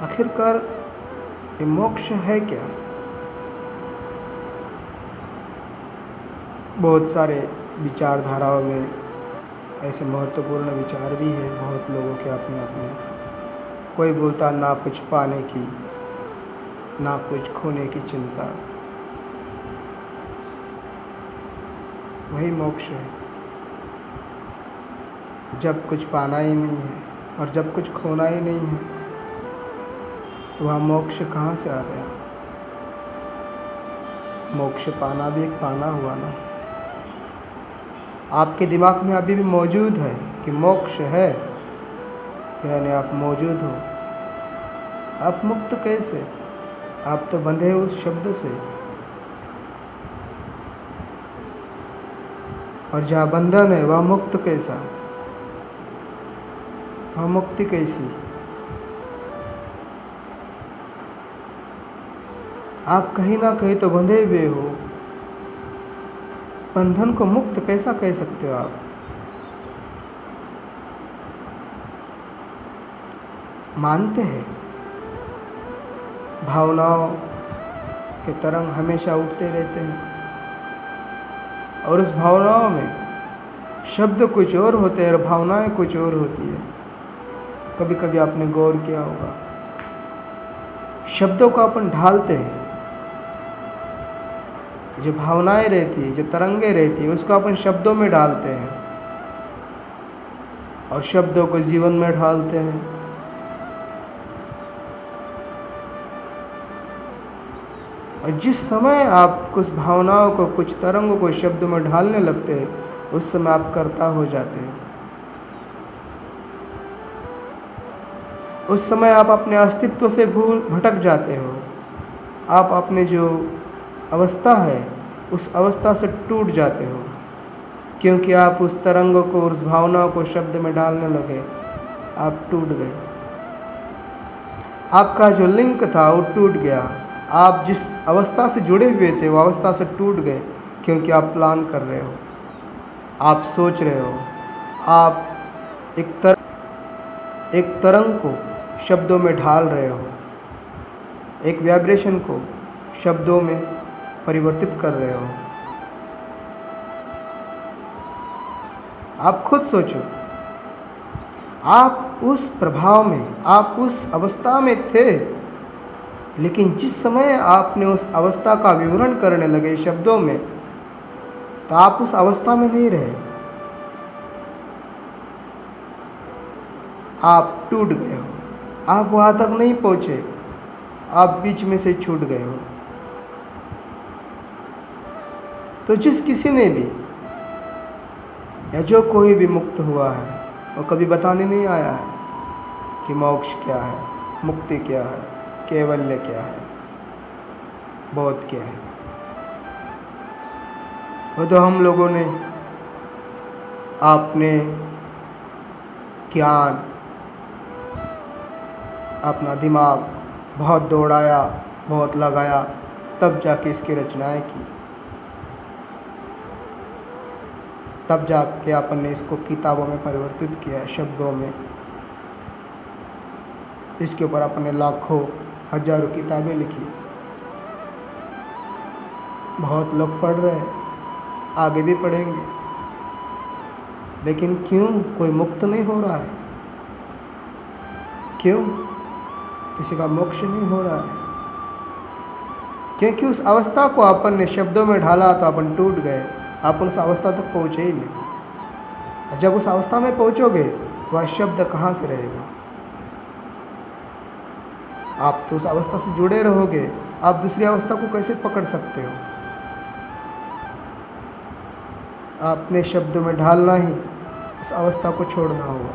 आखिरकार ये मोक्ष है क्या? बहुत सारे विचारधाराओं में ऐसे महत्वपूर्ण विचार भी हैं, बहुत लोगों के अपने अपने। कोई बोलता ना कुछ पाने की, ना कुछ खोने की चिंता, वही मोक्ष है। जब कुछ पाना ही नहीं है और जब कुछ खोना ही नहीं है, तो वहाँ मोक्ष कहाँ से आ गया? मोक्ष पाना भी एक पाना हुआ ना। आपके दिमाग में अभी भी मौजूद है कि मोक्ष है, यानी आप मौजूद हो। आप मुक्त कैसे? आप तो बंधे उस शब्द से, और जहाँ बंधन है वह मुक्त कैसा? वह मुक्ति कैसी? आप कहीं ना कहीं तो बंधे हुए हो। बंधन को मुक्त कैसा कह सकते हो आप? मानते हैं भावनाओं के तरंग हमेशा उठते रहते हैं, और उस भावनाओं में शब्द कुछ और होते हैं और भावनाएं कुछ और होती है। कभी कभी आपने गौर किया होगा, शब्दों को अपन ढालते हैं, जो भावनाएं रहती है, जो तरंगे रहती है, उसको अपन शब्दों में डालते हैं और शब्दों को जीवन में ढालते हैं। और जिस समय आप कुछ भावनाओं को, कुछ तरंगों को शब्दों में ढालने लगते हैं, उस समय आप कर्ता हो जाते हैं। उस समय आप अपने अस्तित्व से भटक जाते हो। आप अपने जो अवस्था है उस अवस्था से टूट जाते हो, क्योंकि आप उस तरंगों को, उस भावनाओं को शब्द में डालने लगे। आप टूट गए। आपका जो लिंक था वो टूट गया। आप जिस अवस्था से जुड़े हुए थे वो अवस्था से टूट गए, क्योंकि आप प्लान कर रहे हो, आप सोच रहे हो, आप एक तरंग को शब्दों में ढाल रहे हो, एक वाइब्रेशन को शब्दों में परिवर्तित कर रहे हो। आप खुद सोचो, आप उस प्रभाव में, आप उस अवस्था में थे, लेकिन जिस समय आपने उस अवस्था का विवरण करने लगे शब्दों में, तो आप उस अवस्था में नहीं रहे। आप टूट गए हो, आप वहाँ तक नहीं पहुँचे, आप बीच में से छूट गए हो। तो जिस किसी ने भी, या जो कोई भी मुक्त हुआ है, वो कभी बताने नहीं आया है कि मोक्ष क्या है, मुक्ति क्या है, कैवल्य क्या है, बोध क्या है। वो तो हम लोगों ने अपने ज्ञान, अपना दिमाग बहुत दौड़ाया, बहुत लगाया, तब जाके इसकी रचनाएं की। तब जाके अपन ने इसको किताबों में परिवर्तित किया, शब्दों में। इसके ऊपर अपन ने लाखों, हजारों किताबें लिखी। बहुत लोग पढ़ रहे हैं, आगे भी पढ़ेंगे, लेकिन क्यों कोई मुक्त नहीं हो रहा है? क्यों किसी का मोक्ष नहीं हो रहा है? क्योंकि उस अवस्था को अपन ने शब्दों में ढाला तो अपन टूट गए। आप उस अवस्था तक पहुँचे ही नहीं। जब उस अवस्था में पहुँचोगे, वह शब्द कहाँ से रहेगा? आप तो उस अवस्था से जुड़े रहोगे, आप दूसरी अवस्था को कैसे पकड़ सकते हो? आपने शब्दों में ढालना ही उस अवस्था को छोड़ना होगा।